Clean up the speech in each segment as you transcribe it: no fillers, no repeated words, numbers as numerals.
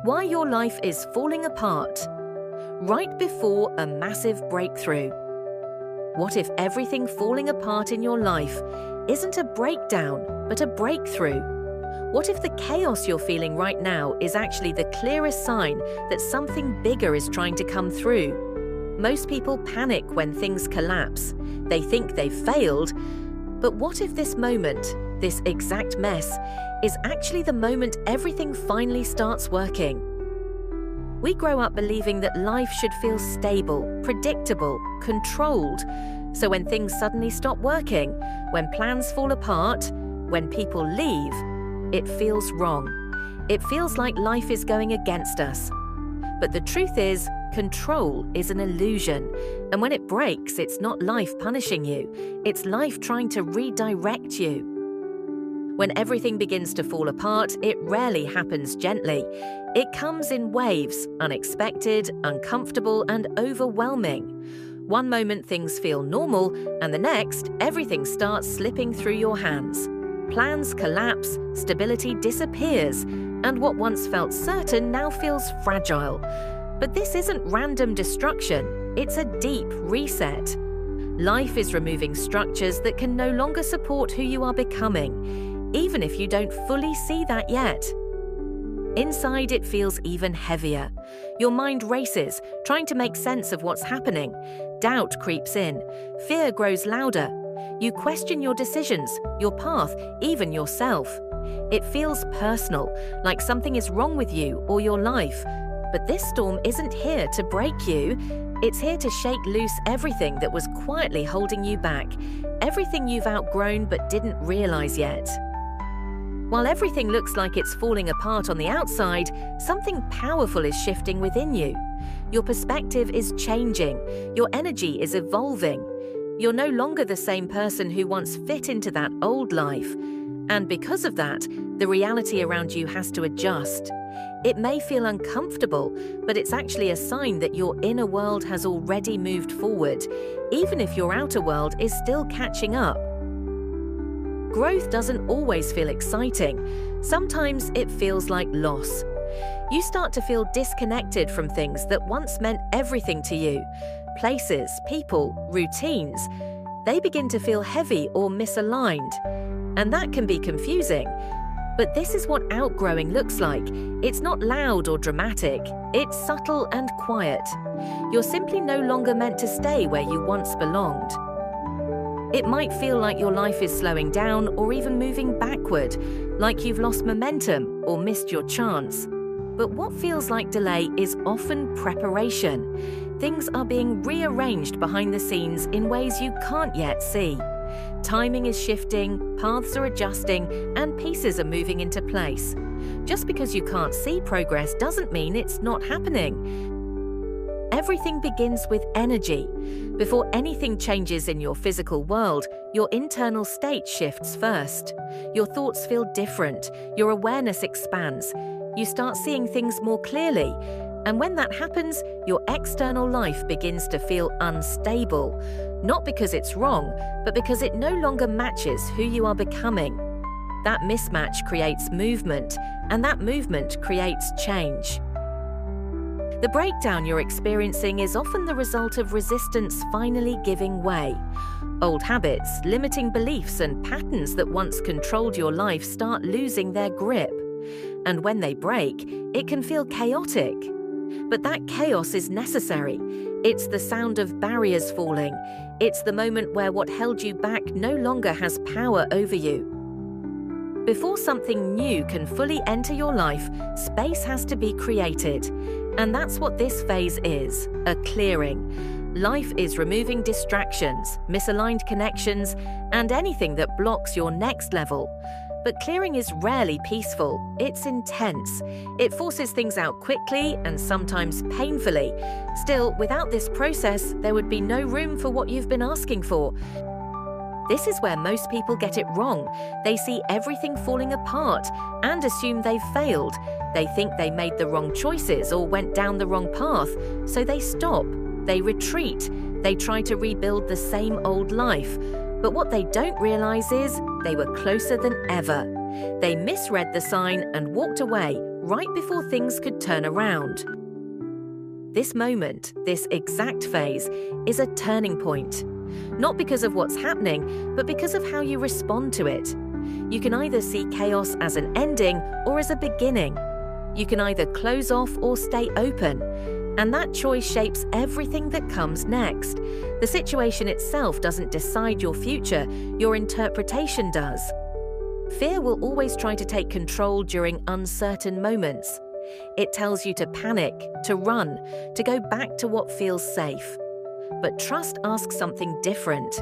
Why your life is falling apart right before a massive breakthrough. What if everything falling apart in your life isn't a breakdown, but a breakthrough? What if the chaos you're feeling right now is actually the clearest sign that something bigger is trying to come through? Most people panic when things collapse. They think they've failed. But what if this moment, this exact mess, is actually the moment everything finally starts working? We grow up believing that life should feel stable, predictable, controlled. So when things suddenly stop working, when plans fall apart, when people leave, it feels wrong. It feels like life is going against us. But the truth is, control is an illusion. And when it breaks, it's not life punishing you. It's life trying to redirect you. When everything begins to fall apart, it rarely happens gently. It comes in waves, unexpected, uncomfortable, and overwhelming. One moment things feel normal, and the next, everything starts slipping through your hands. Plans collapse, stability disappears, and what once felt certain now feels fragile. But this isn't random destruction, it's a deep reset. Life is removing structures that can no longer support who you are becoming, even if you don't fully see that yet. Inside, it feels even heavier. Your mind races, trying to make sense of what's happening. Doubt creeps in. Fear grows louder. You question your decisions, your path, even yourself. It feels personal, like something is wrong with you or your life. But this storm isn't here to break you. It's here to shake loose everything that was quietly holding you back, everything you've outgrown but didn't realize yet. While everything looks like it's falling apart on the outside, something powerful is shifting within you. Your perspective is changing. Your energy is evolving. You're no longer the same person who once fit into that old life. And because of that, the reality around you has to adjust. It may feel uncomfortable, but it's actually a sign that your inner world has already moved forward, even if your outer world is still catching up. Growth doesn't always feel exciting. Sometimes it feels like loss. You start to feel disconnected from things that once meant everything to you. Places, people, routines. They begin to feel heavy or misaligned. And that can be confusing. But this is what outgrowing looks like. It's not loud or dramatic. It's subtle and quiet. You're simply no longer meant to stay where you once belonged. It might feel like your life is slowing down or even moving backward, like you've lost momentum or missed your chance. But what feels like delay is often preparation. Things are being rearranged behind the scenes in ways you can't yet see. Timing is shifting, paths are adjusting, and pieces are moving into place. Just because you can't see progress doesn't mean it's not happening. Everything begins with energy. Before anything changes in your physical world, your internal state shifts first. Your thoughts feel different, your awareness expands. You start seeing things more clearly. And when that happens, your external life begins to feel unstable. Not because it's wrong, but because it no longer matches who you are becoming. That mismatch creates movement, and that movement creates change. The breakdown you're experiencing is often the result of resistance finally giving way. Old habits, limiting beliefs, and patterns that once controlled your life start losing their grip. And when they break, it can feel chaotic. But that chaos is necessary. It's the sound of barriers falling. It's the moment where what held you back no longer has power over you. Before something new can fully enter your life, space has to be created. And that's what this phase is, a clearing. Life is removing distractions, misaligned connections, and anything that blocks your next level. But clearing is rarely peaceful. It's intense. It forces things out quickly and sometimes painfully. Still, without this process, there would be no room for what you've been asking for. This is where most people get it wrong. They see everything falling apart and assume they've failed. They think they made the wrong choices or went down the wrong path, so they stop, they retreat, they try to rebuild the same old life. But what they don't realize is they were closer than ever. They misread the sign and walked away, right before things could turn around. This moment, this exact phase, is a turning point. Not because of what's happening, but because of how you respond to it. You can either see chaos as an ending or as a beginning. You can either close off or stay open. And that choice shapes everything that comes next. The situation itself doesn't decide your future, your interpretation does. Fear will always try to take control during uncertain moments. It tells you to panic, to run, to go back to what feels safe. But trust asks something different.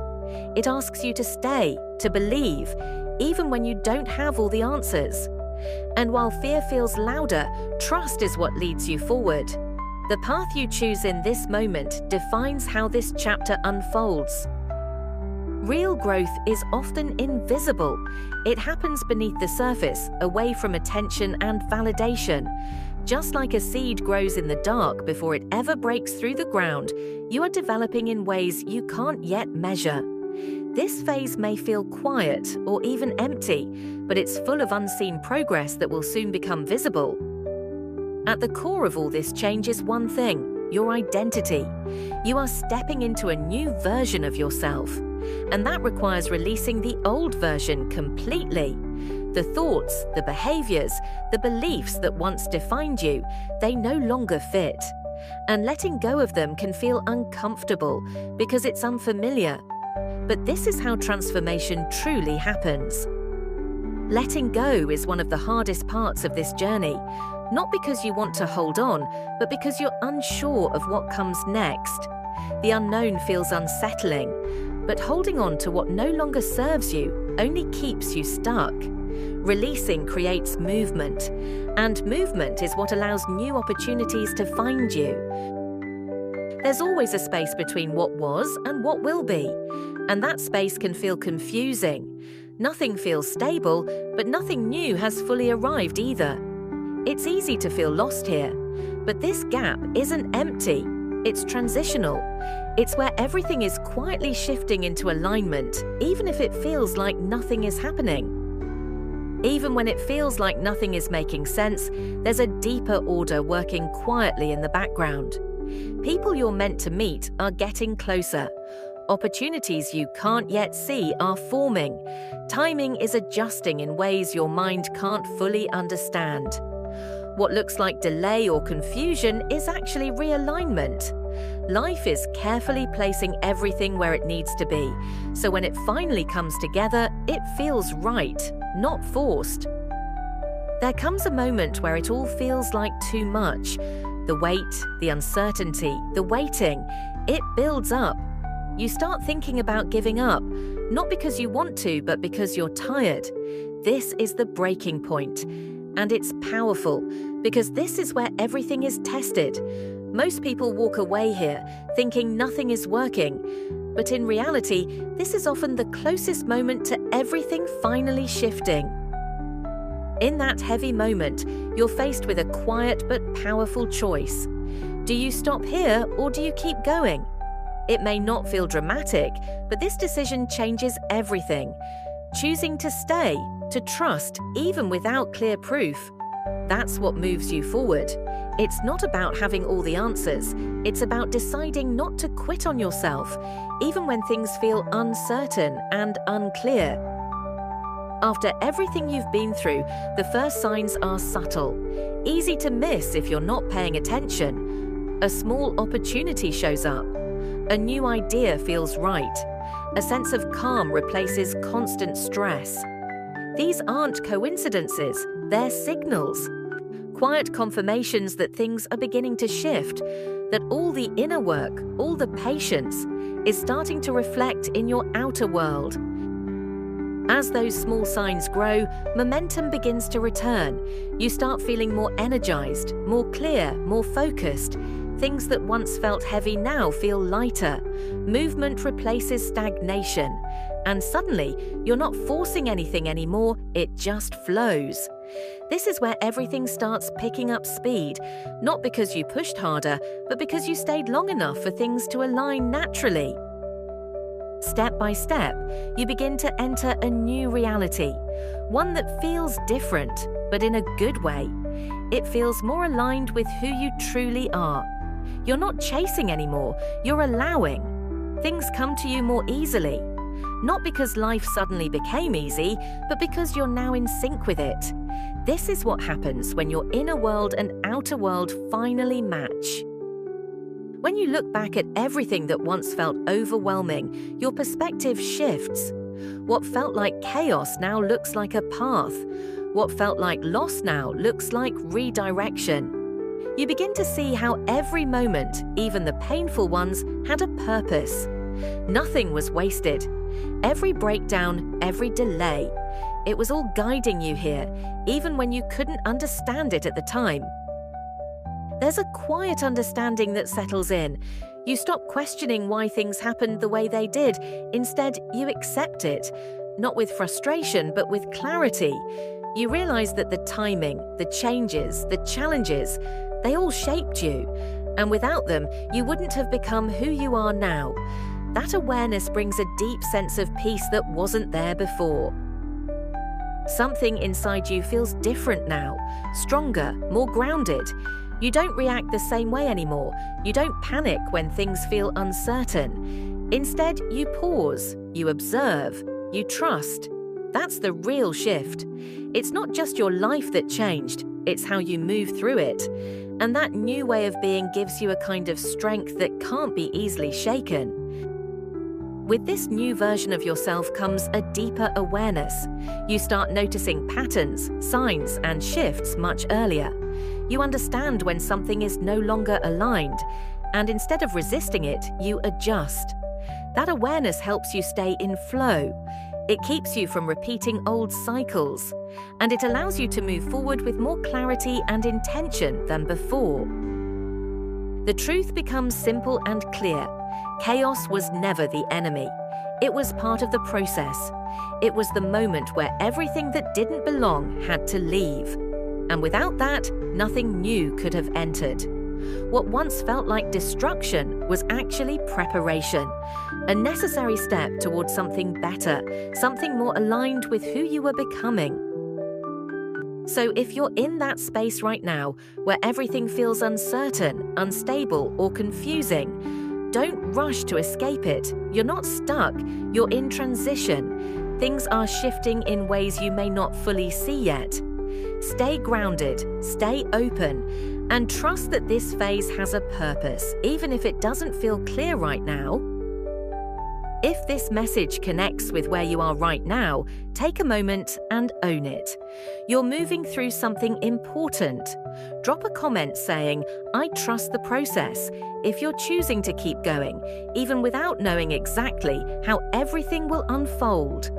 It asks you to stay, to believe, even when you don't have all the answers. And while fear feels louder, trust is what leads you forward. The path you choose in this moment defines how this chapter unfolds. Real growth is often invisible. It happens beneath the surface, away from attention and validation. Just like a seed grows in the dark before it ever breaks through the ground, you are developing in ways you can't yet measure. This phase may feel quiet or even empty, but it's full of unseen progress that will soon become visible. At the core of all this change is one thing: your identity. You are stepping into a new version of yourself, and that requires releasing the old version completely. The thoughts, the behaviors, the beliefs that once defined you, they no longer fit. And letting go of them can feel uncomfortable because it's unfamiliar. But this is how transformation truly happens. Letting go is one of the hardest parts of this journey. Not because you want to hold on, but because you're unsure of what comes next. The unknown feels unsettling, but holding on to what no longer serves you only keeps you stuck. Releasing creates movement, and movement is what allows new opportunities to find you. There's always a space between what was and what will be, and that space can feel confusing. Nothing feels stable, but nothing new has fully arrived either. It's easy to feel lost here, but this gap isn't empty. It's transitional. It's where everything is quietly shifting into alignment, even if it feels like nothing is happening. Even when it feels like nothing is making sense, there's a deeper order working quietly in the background. People you're meant to meet are getting closer. Opportunities you can't yet see are forming. Timing is adjusting in ways your mind can't fully understand. What looks like delay or confusion is actually realignment. Life is carefully placing everything where it needs to be, so when it finally comes together, it feels right, not forced. There comes a moment where it all feels like too much. The weight, the uncertainty, the waiting, it builds up. You start thinking about giving up, not because you want to, but because you're tired. This is the breaking point. And it's powerful, because this is where everything is tested. Most people walk away here, thinking nothing is working. But in reality, this is often the closest moment to everything finally shifting. In that heavy moment, you're faced with a quiet but powerful choice. Do you stop here, or do you keep going? It may not feel dramatic, but this decision changes everything. Choosing to stay, to trust, even without clear proof. That's what moves you forward. It's not about having all the answers. It's about deciding not to quit on yourself, even when things feel uncertain and unclear. After everything you've been through, the first signs are subtle. Easy to miss if you're not paying attention. A small opportunity shows up. A new idea feels right. A sense of calm replaces constant stress. These aren't coincidences, they're signals. Quiet confirmations that things are beginning to shift, that all the inner work, all the patience, is starting to reflect in your outer world. As those small signs grow, momentum begins to return. You start feeling more energized, more clear, more focused. Things that once felt heavy now feel lighter. Movement replaces stagnation. And suddenly, you're not forcing anything anymore, it just flows. This is where everything starts picking up speed, not because you pushed harder, but because you stayed long enough for things to align naturally. Step by step, you begin to enter a new reality, one that feels different, but in a good way. it feels more aligned with who you truly are. You're not chasing anymore, you're allowing. Things come to you more easily. Not because life suddenly became easy, but because you're now in sync with it. This is what happens when your inner world and outer world finally match. When you look back at everything that once felt overwhelming, your perspective shifts. What felt like chaos now looks like a path. What felt like loss now looks like redirection. You begin to see how every moment, even the painful ones, had a purpose. Nothing was wasted. Every breakdown, every delay, it was all guiding you here, even when you couldn't understand it at the time. There's a quiet understanding that settles in. You stop questioning why things happened the way they did. Instead, you accept it, not with frustration, but with clarity. You realize that the timing, the changes, the challenges, they all shaped you. And without them, you wouldn't have become who you are now. That awareness brings a deep sense of peace that wasn't there before. Something inside you feels different now, stronger, more grounded. You don't react the same way anymore. You don't panic when things feel uncertain. Instead, you pause, you observe, you trust. That's the real shift. It's not just your life that changed, it's how you move through it. And that new way of being gives you a kind of strength that can't be easily shaken. With this new version of yourself comes a deeper awareness. You start noticing patterns, signs, and shifts much earlier. You understand when something is no longer aligned, and instead of resisting it, you adjust. That awareness helps you stay in flow. It keeps you from repeating old cycles, and it allows you to move forward with more clarity and intention than before. The truth becomes simple and clear. Chaos was never the enemy. It was part of the process. It was the moment where everything that didn't belong had to leave. And without that, nothing new could have entered. What once felt like destruction was actually preparation, a necessary step towards something better, something more aligned with who you were becoming. So if you're in that space right now, where everything feels uncertain, unstable, or confusing, don't rush to escape it. You're not stuck, you're in transition. Things are shifting in ways you may not fully see yet. Stay grounded, stay open, and trust that this phase has a purpose, even if it doesn't feel clear right now. If this message connects with where you are right now, take a moment and own it. You're moving through something important. Drop a comment saying, "I trust the process," if you're choosing to keep going, even without knowing exactly how everything will unfold.